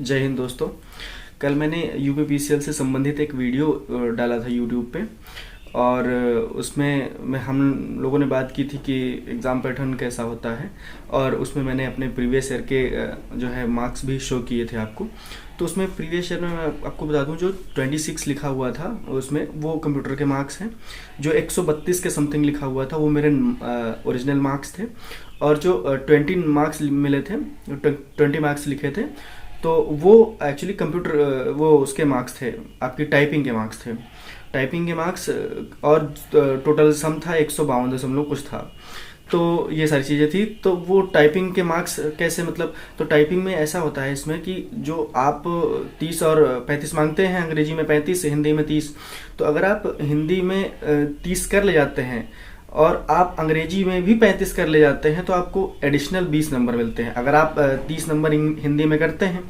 जय हिंद दोस्तों। कल मैंने यूपीपीसीएल से संबंधित एक वीडियो डाला था यूट्यूब पे और उसमें हम लोगों ने बात की थी कि एग्ज़ाम पैटर्न कैसा होता है और उसमें मैंने अपने प्रीवियस ईयर के जो है मार्क्स भी शो किए थे आपको। तो उसमें प्रीवियस ईयर में मैं आपको बता दूं जो 26 लिखा हुआ था उसमें वो कंप्यूटर के मार्क्स हैं। जो 132 के समथिंग लिखा हुआ था वो मेरे ओरिजिनल मार्क्स थे और जो 20 मार्क्स मिले थे, 20 मार्क्स लिखे थे तो वो एक्चुअली कंप्यूटर वो उसके मार्क्स थे, आपकी टाइपिंग के मार्क्स थे। टाइपिंग के मार्क्स और टोटल सम था 152 कुछ था। तो ये सारी चीज़ें थी। तो वो टाइपिंग के मार्क्स कैसे, मतलब तो टाइपिंग में ऐसा होता है इसमें कि जो आप 30 और 35 मांगते हैं, अंग्रेजी में 35, हिंदी में 30। तो अगर आप हिंदी में 30 कर ले जाते हैं और आप अंग्रेजी में भी 35 कर ले जाते हैं तो आपको एडिशनल 20 नंबर मिलते हैं। अगर आप 30 नंबर हिंदी में करते हैं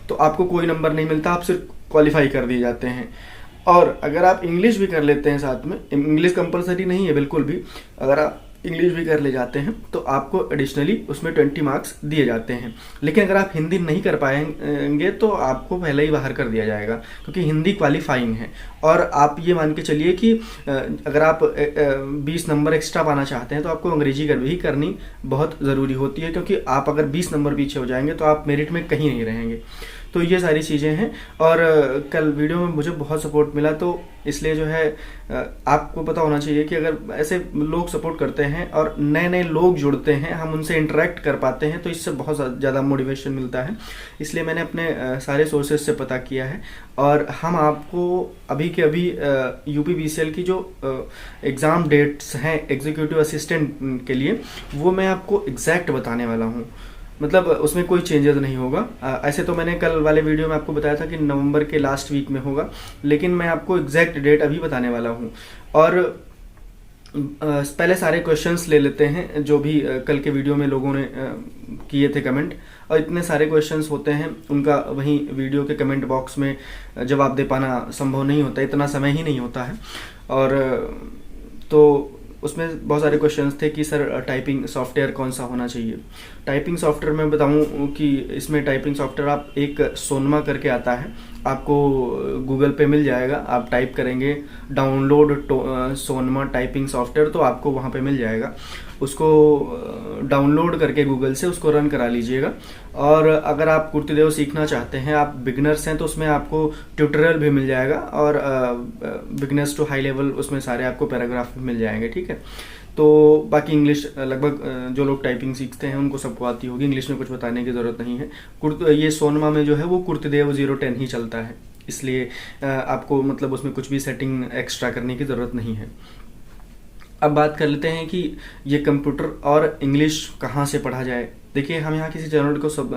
तो आपको कोई नंबर नहीं मिलता, आप सिर्फ क्वालिफाई कर दिए जाते हैं। और अगर आप इंग्लिश भी कर लेते हैं साथ में, इंग्लिश कंपलसरी नहीं है बिल्कुल भी, अगर आप इंग्लिश भी कर ले जाते हैं तो आपको एडिशनली उसमें 20 मार्क्स दिए जाते हैं। लेकिन अगर आप हिंदी नहीं कर पाएंगे तो आपको पहले ही बाहर कर दिया जाएगा, क्योंकि हिंदी क्वालिफाइंग है। और आप ये मान के चलिए कि अगर आप 20 नंबर एक्स्ट्रा पाना चाहते हैं तो आपको अंग्रेजी भी करनी बहुत ज़रूरी होती है, क्योंकि आप अगर 20 नंबर पीछे हो जाएंगे तो आप मेरिट में कहीं नहीं रहेंगे। तो ये सारी चीज़ें हैं। और कल वीडियो में मुझे बहुत सपोर्ट मिला, तो इसलिए जो है आपको पता होना चाहिए कि अगर ऐसे लोग सपोर्ट करते हैं और नए नए लोग जुड़ते हैं, हम उनसे इंटरेक्ट कर पाते हैं, तो इससे बहुत ज़्यादा मोटिवेशन मिलता है। इसलिए मैंने अपने सारे सोर्सेज से पता किया है और हम आपको अभी के अभी यूपीपीसीएल की जो एग्ज़ाम डेट्स हैं एग्जीक्यूटिव असिस्टेंट के लिए, वो मैं आपको एग्जैक्ट बताने वाला हूँ। मतलब उसमें कोई चेंजेस नहीं होगा। ऐसे तो मैंने कल वाले वीडियो में आपको बताया था कि नवंबर के लास्ट वीक में होगा, लेकिन मैं आपको एग्जैक्ट डेट अभी बताने वाला हूँ। और पहले सारे क्वेश्चंस ले लेते हैं जो भी कल के वीडियो में लोगों ने किए थे कमेंट। और इतने सारे क्वेश्चंस होते हैं, उनका वहीं वीडियो के कमेंट बॉक्स में जवाब दे पाना संभव नहीं होता, इतना समय ही नहीं होता है। और तो उसमें बहुत सारे क्वेश्चंस थे कि सर टाइपिंग सॉफ्टवेयर कौन सा होना चाहिए। टाइपिंग सॉफ्टवेयर मैं बताऊं कि इसमें टाइपिंग सॉफ्टवेयर आप एक सोनमा करके आता है, आपको गूगल पे मिल जाएगा। आप टाइप करेंगे डाउनलोड सोनमा टाइपिंग सॉफ्टवेयर तो आपको वहाँ पे मिल जाएगा। उसको डाउनलोड करके गूगल से उसको रन करा लीजिएगा। और अगर आप कुर्तिदेव सीखना चाहते हैं, आप बिगनर्स हैं, तो उसमें आपको ट्यूटोरियल भी मिल जाएगा और बिगनर्स टू हाई लेवल उसमें सारे आपको पैराग्राफ भी मिल जाएंगे, ठीक है। तो बाकी इंग्लिश लगभग जो लोग टाइपिंग सीखते हैं उनको सबको आती होगी, इंग्लिश में कुछ बताने की ज़रूरत नहीं है। ये सोनमा में जो है वो कुर्तिदेव 010 ही चलता है, इसलिए आपको मतलब उसमें कुछ भी सेटिंग एक्स्ट्रा करने की ज़रूरत नहीं है। अब बात कर लेते हैं कि ये कंप्यूटर और इंग्लिश कहाँ से पढ़ा जाए। देखिए, हम यहाँ किसी चैनल को सब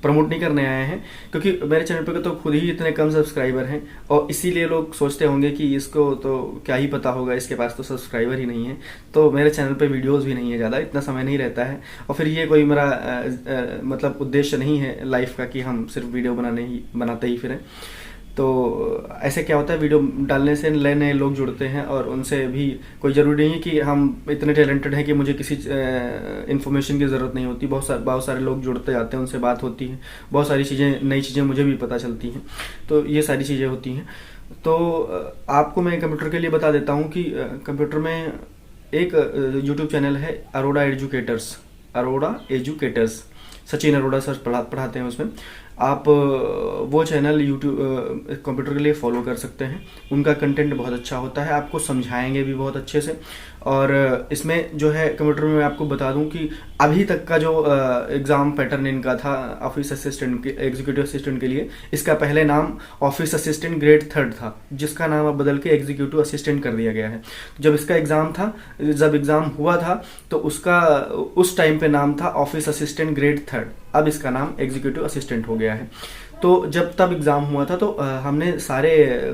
प्रमोट नहीं करने आए हैं, क्योंकि मेरे चैनल पे तो खुद ही इतने कम सब्सक्राइबर हैं और इसीलिए लोग सोचते होंगे कि इसको तो क्या ही पता होगा, इसके पास तो सब्सक्राइबर ही नहीं है। तो मेरे चैनल पे वीडियोस भी नहीं है ज़्यादा, इतना समय नहीं रहता है। और फिर ये कोई मेरा मतलब उद्देश्य नहीं है लाइफ का कि हम सिर्फ वीडियो बनाते ही फिरें। तो ऐसे क्या होता है, वीडियो डालने से नए नए लोग जुड़ते हैं और उनसे भी कोई ज़रूरी नहीं है कि हम इतने टैलेंटेड हैं कि मुझे किसी इन्फॉर्मेशन की ज़रूरत नहीं होती। बहुत सारे लोग जुड़ते जाते हैं, उनसे बात होती है, बहुत सारी चीज़ें, नई चीज़ें मुझे भी पता चलती हैं। तो ये सारी चीज़ें होती हैं। तो आपको मैं कंप्यूटर के लिए बता देता हूँ कि कंप्यूटर में एक यूट्यूब चैनल है अरोड़ा एजुकेटर्स, सचिन अरोड़ा सर पढ़ाते हैं उसमें। आप वो चैनल यूट्यूब कंप्यूटर के लिए फॉलो कर सकते हैं। उनका कंटेंट बहुत अच्छा होता है, आपको समझाएंगे भी बहुत अच्छे से। और इसमें जो है कंप्यूटर में मैं आपको बता दूं कि अभी तक का जो एग्ज़ाम पैटर्न इनका था ऑफिस असिस्टेंट के, एग्जीक्यूटिव असिस्टेंट के लिए, इसका पहले नाम ऑफिस असिस्टेंट ग्रेड 3 था, जिसका नाम अब बदल के एग्जीक्यूटिव असिस्टेंट कर दिया गया है। जब इसका जब एग्ज़ाम हुआ था तो उसका उस टाइम पे नाम था ऑफिस असिस्टेंट ग्रेड 3, अब इसका नाम एग्जीक्यूटिव असिस्टेंट हो गया है। तो जब तब एग्ज़ाम हुआ था तो हमने सारे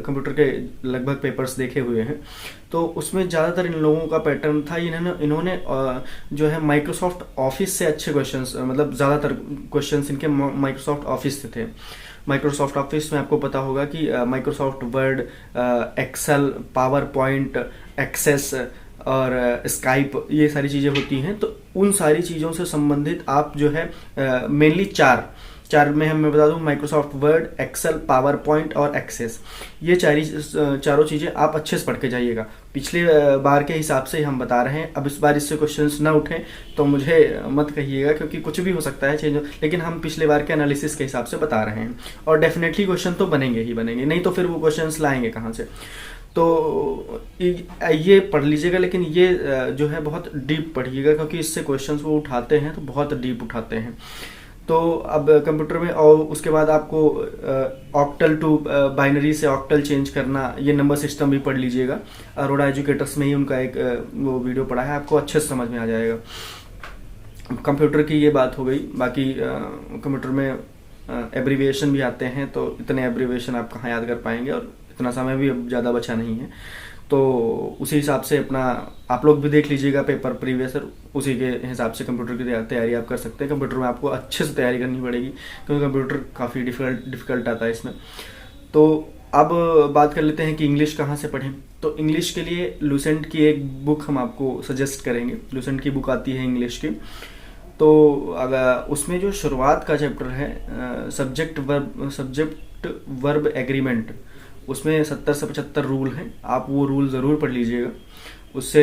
कंप्यूटर के लगभग पेपर्स देखे हुए हैं। तो उसमें ज़्यादातर इन लोगों का पैटर्न था, इन्होंने जो है माइक्रोसॉफ्ट ऑफिस से अच्छे क्वेश्चंस, मतलब ज़्यादातर क्वेश्चंस इनके माइक्रोसॉफ्ट ऑफिस से थे। माइक्रोसॉफ्ट ऑफिस में आपको पता होगा कि Microsoft Word, Excel, PowerPoint, Access और स्काइप, ये सारी चीज़ें होती हैं। तो उन सारी चीज़ों से संबंधित आप जो है मेनली चार में हम मैं बता दूं, Microsoft Word, Excel, PowerPoint और एक्सेस। ये चारों चीज़ें आप अच्छे से पढ़ के जाइएगा। पिछले बार के हिसाब से हम बता रहे हैं। अब इस बार इससे क्वेश्चंस ना उठें तो मुझे मत कहिएगा, क्योंकि कुछ भी हो सकता है चेंज, लेकिन हम पिछले बार के एनालिसिस के हिसाब से बता रहे हैं। और डेफिनेटली क्वेश्चन तो बनेंगे ही बनेंगे, नहीं तो फिर वो क्वेश्चंस लाएंगे कहाँ से। तो ये पढ़ लीजिएगा, लेकिन ये जो है बहुत डीप पढ़िएगा, क्योंकि इससे क्वेश्चंस वो उठाते हैं तो बहुत डीप उठाते हैं। तो अब कंप्यूटर में, और उसके बाद आपको ऑक्टल टू बाइनरी से ऑक्टल चेंज करना, ये नंबर सिस्टम भी पढ़ लीजिएगा। अरोड़ा एजुकेटर्स में ही उनका एक वो वीडियो पढ़ा है, आपको अच्छे से समझ में आ जाएगा। कंप्यूटर की ये बात हो गई। बाकी कंप्यूटर में एब्रीविएशन भी आते हैं, तो इतने एब्रीविएशन आप कहाँ याद कर पाएंगे, और इतना समय भी अब ज़्यादा बचा नहीं है। तो उसी हिसाब से अपना आप लोग भी देख लीजिएगा पेपर प्रीवियस, उसी के हिसाब से कंप्यूटर की तैयारी आप कर सकते हैं। कंप्यूटर में आपको अच्छे से तैयारी करनी पड़ेगी, क्योंकि कंप्यूटर काफ़ी डिफिकल्ट आता है इसमें। तो अब बात कर लेते हैं कि इंग्लिश कहाँ से पढ़ें। तो इंग्लिश के लिए लूसेंट की एक बुक हम आपको सजेस्ट करेंगे। लूसेंट की बुक आती है इंग्लिश की। तो अगर उसमें जो शुरुआत का चैप्टर है, सब्जेक्ट वर्ब एग्रीमेंट, उसमें 70 से 75 रूल हैं। आप वो रूल ज़रूर पढ़ लीजिएगा, उससे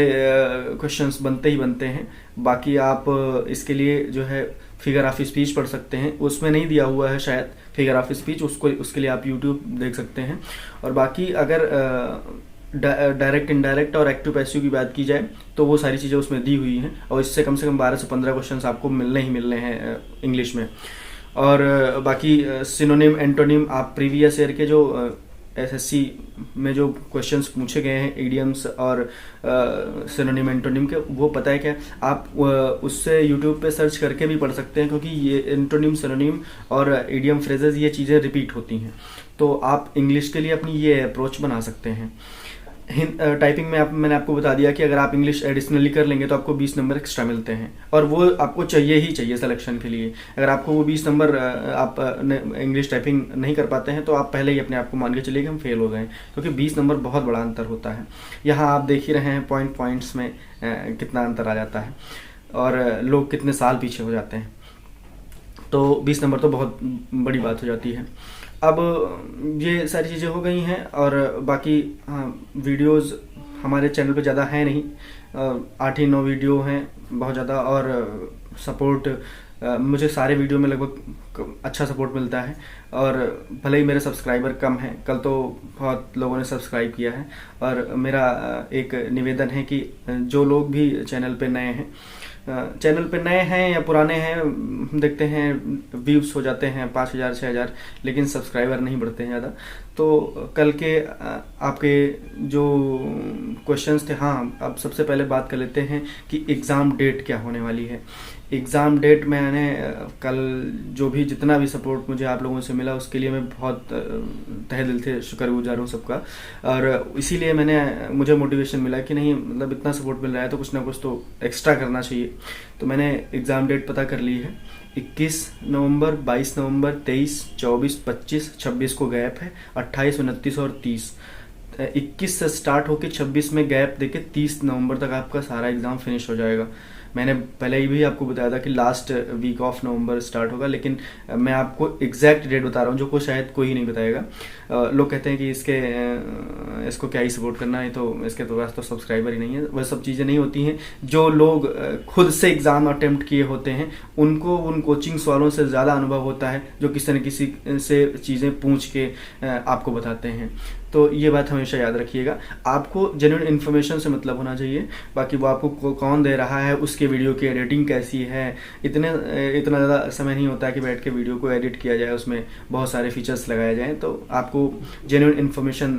क्वेश्चंस बनते ही बनते हैं। बाकी आप इसके लिए जो है फिगर ऑफ स्पीच पढ़ सकते हैं, उसमें नहीं दिया हुआ है शायद फिगर ऑफ स्पीच, उसके लिए आप यूट्यूब देख सकते हैं। और बाकी अगर डायरेक्ट, इनडायरेक्ट और एक्टिव पैसिव की बात की जाए तो वो सारी चीज़ें उसमें दी हुई हैं, और इससे कम से कम 12 से 15 क्वेश्चंस आपको मिलने ही मिलने हैं इंग्लिश में। और बाकी सिनोनिम, एंटोनिम, आप प्रीवियस ईयर के जो एसएससी में जो क्वेश्चंस पूछे गए हैं इडियम्स और सिनोनिम एंटोनिम के, वो पता है क्या, आप उससे यूट्यूब पे सर्च करके भी पढ़ सकते हैं, क्योंकि ये एंटोनिम, सिनोनिम और इडियम फ्रेजेस, ये चीज़ें रिपीट होती हैं। तो आप इंग्लिश के लिए अपनी ये अप्रोच बना सकते हैं। टाइपिंग में मैंने आपको बता दिया कि अगर आप इंग्लिश एडिशनली कर लेंगे तो आपको 20 नंबर एक्स्ट्रा मिलते हैं, और वो आपको चाहिए ही चाहिए सिलेक्शन के लिए। अगर आपको वो 20 नंबर आप इंग्लिश टाइपिंग नहीं कर पाते हैं तो आप पहले ही अपने आप को मान के चलिए कि हम फेल हो गए, क्योंकि 20 नंबर बहुत बड़ा अंतर होता है। यहाँ आप देख ही रहे हैं पॉइंट्स में कितना अंतर आ जाता है, और लोग कितने साल पीछे हो जाते हैं। तो 20 नंबर तो बहुत बड़ी बात हो जाती है। अब ये सारी चीज़ें हो गई हैं, और बाकी वीडियोस हमारे चैनल पे ज़्यादा है नहीं, 8 ही 9 वीडियो हैं बहुत ज़्यादा। और सपोर्ट मुझे सारे वीडियो में लगभग अच्छा सपोर्ट मिलता है, और भले ही मेरे सब्सक्राइबर कम हैं, कल तो बहुत लोगों ने सब्सक्राइब किया है। और मेरा एक निवेदन है कि जो लोग भी चैनल पे नए हैं या पुराने हैं, देखते हैं व्यूज़ हो जाते हैं 5000 6000, लेकिन सब्सक्राइबर नहीं बढ़ते हैं ज़्यादा। तो कल के आपके जो क्वेश्चंस थे, हाँ, अब सबसे पहले बात कर लेते हैं कि एग्ज़ाम डेट क्या होने वाली है। एग्ज़ाम डेट मैंने कल जो भी जितना भी सपोर्ट मुझे आप लोगों से मिला, उसके लिए मैं बहुत तहे दिल से शुक्रगुजार हूँ सबका। और इसीलिए मुझे मोटिवेशन मिला कि नहीं, मतलब इतना सपोर्ट मिल रहा है तो कुछ ना कुछ तो एक्स्ट्रा करना चाहिए। तो मैंने एग्ज़ाम डेट पता कर ली है। 21 नवंबर, 22 नवंबर, 23, 24, 25, 26 को गैप है, 28, 29 और 30। 21 से स्टार्ट होकर 26 में गैप देके 30 नवंबर तक आपका सारा एग्ज़ाम फिनिश हो जाएगा। मैंने पहले ही भी आपको बताया था कि last week of November start होगा, लेकिन मैं आपको एग्जैक्ट डेट बता रहा हूँ, जो को शायद कोई नहीं बताएगा। लोग कहते हैं कि इसको क्या ही सपोर्ट करना है, तो इसके तो पास तो सब्सक्राइबर ही नहीं है। वह सब चीज़ें नहीं होती हैं। जो लोग खुद से एग्ज़ाम अटेम्प्ट किए होते हैं, उनको उन कोचिंग्स वालों से ज़्यादा अनुभव होता है, जो किसी न किसी से चीज़ें पूछ के आपको बताते हैं। तो ये बात हमेशा याद रखिएगा। आपको जेन्युइन इन्फॉर्मेशन से मतलब होना चाहिए। बाकी वो आपको कौन दे रहा है, उसके वीडियो की एडिटिंग कैसी है, इतना ज़्यादा समय नहीं होता है कि बैठ के वीडियो को एडिट किया जाए, उसमें बहुत सारे फीचर्स लगाए जाएँ। तो आपको जेन्युइन इन्फॉर्मेशन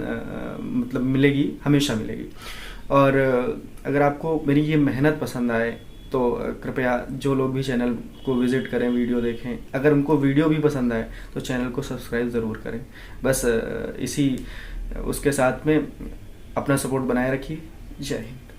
मतलब मिलेगी, हमेशा मिलेगी। और अगर आपको मेरी ये मेहनत पसंद आए तो कृपया जो लोग भी चैनल को विज़िट करें, वीडियो देखें। अगर उनको वीडियो भी पसंद आए तो चैनल को सब्सक्राइब ज़रूर करें। बस उसके साथ में अपना सपोर्ट बनाए रखिए। जय हिंद।